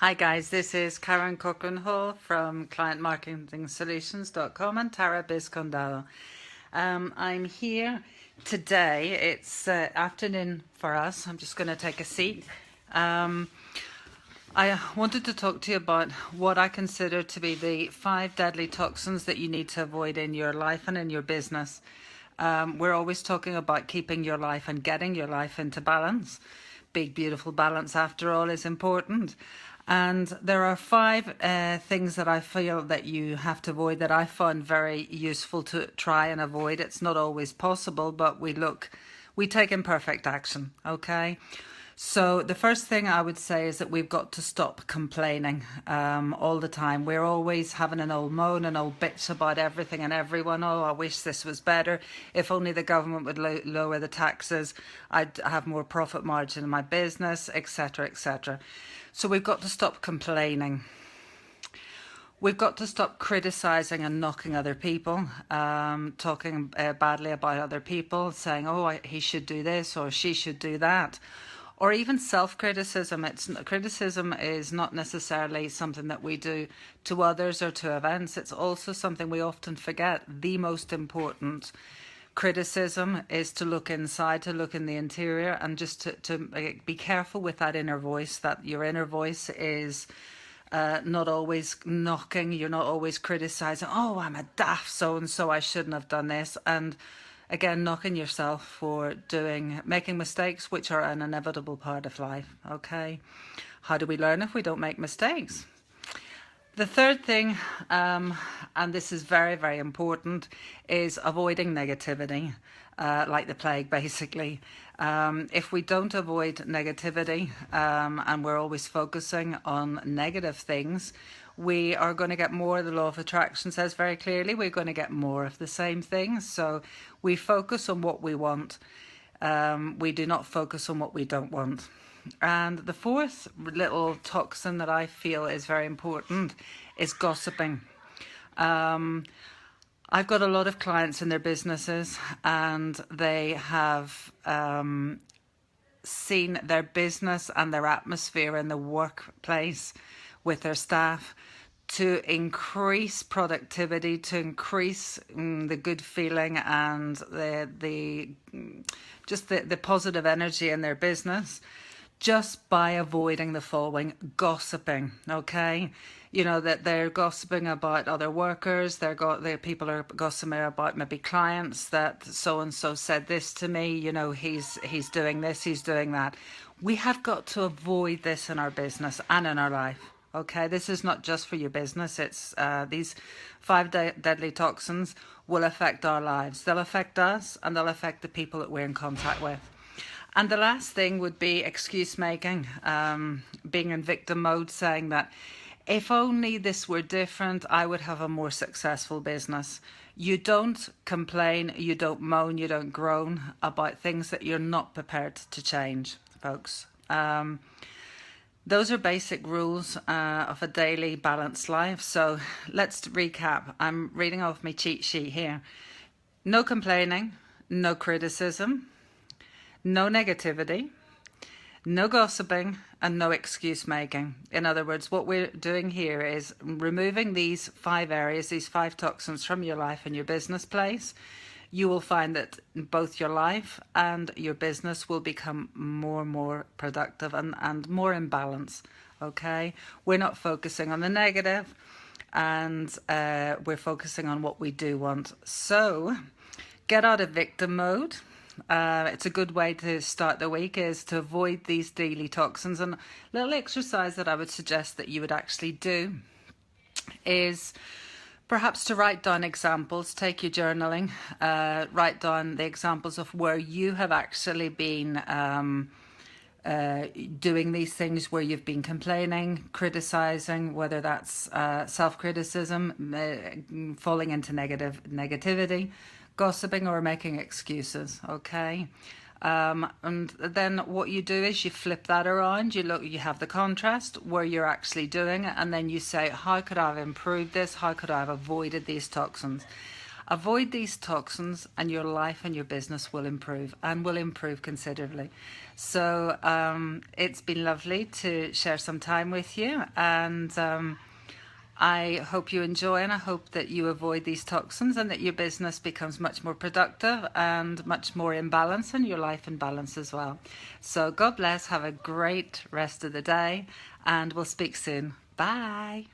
Hi guys, this is Karen Cochrane Hall from clientmarketingsolutions.com and Tara Biscondalo. I'm here today. It's afternoon for us. I'm just going to take a seat. I wanted to talk to you about what I consider to be the 5 deadly toxins that you need to avoid in your life and in your business. We're always talking about keeping your life and getting your life into balance. Big, beautiful balance, after all, is important. And there are 5 things that I feel that you have to avoid that I find very useful to try and avoid. It's not always possible, but we take imperfect action, okay? So the first thing I would say is that we've got to stop complaining all the time. We're always having an old moan, an old bitch about everything and everyone. Oh, I wish this was better. If only the government would lower the taxes, I'd have more profit margin in my business, etc., etc. So we've got to stop complaining. We've got to stop criticising and knocking other people, talking badly about other people, saying, oh, he should do this or she should do that. Or even self-criticism. Criticism is not necessarily something that we do to others or to events. It's also something we often forget. The most important criticism is to look inside, to look in the interior, and just to be careful with that inner voice, that your inner voice is not always knocking. You're not always criticizing, oh, I'm a daft so-and-so, I shouldn't have done this. And again, knocking yourself for making mistakes, which are an inevitable part of life, okay? How do we learn if we don't make mistakes? The third thing, and this is very, very important, is avoiding negativity, like the plague, basically. If we don't avoid negativity and we're always focusing on negative things, we are going to get more. The law of attraction says very clearly we're going to get more of the same things. So we focus on what we want. We do not focus on what we don't want. And the fourth little toxin that I feel is very important is gossiping. I've got a lot of clients in their businesses, and they have seen their business and their atmosphere in the workplace with their staff to increase productivity, to increase the good feeling and the positive energy in their business, just by avoiding the following: gossiping, okay? You know, that they're gossiping about other workers, people are gossiping about maybe clients, that so-and-so said this to me, you know, he's doing this, he's doing that. We have got to avoid this in our business and in our life, okay? This is not just for your business. It's these 5 deadly toxins will affect our lives. They'll affect us, and they'll affect the people that we're in contact with. And the last thing would be excuse making, being in victim mode, saying that if only this were different, I would have a more successful business. You don't complain, you don't moan, you don't groan about things that you're not prepared to change, folks. Those are basic rules of a daily balanced life. So let's recap. I'm reading off my cheat sheet here. No complaining, no criticism, no negativity, no gossiping, and no excuse making. In other words, what we're doing here is removing these 5 areas, these 5 toxins from your life and your business place. You will find that both your life and your business will become more and more productive and more in balance, okay? We're not focusing on the negative, and we're focusing on what we do want. So get out of victim mode. It's a good way to start the week, is to avoid these daily toxins. And a little exercise that I would suggest that you would actually do is perhaps to write down examples. Take your journaling, write down the examples of where you have actually been doing these things, where you've been complaining, criticizing, whether that's self-criticism, falling into negativity, gossiping, or making excuses, okay? And then what you do is you flip that around. You have the contrast where you're actually doing it, and then you say, how could I have improved this? How could I have avoided these toxins? Avoid these toxins and your life and your business will improve, and will improve considerably. So it's been lovely to share some time with you, and I hope you enjoy, and I hope that you avoid these toxins and that your business becomes much more productive and much more in balance, and your life in balance as well. So God bless. Have a great rest of the day, and we'll speak soon. Bye.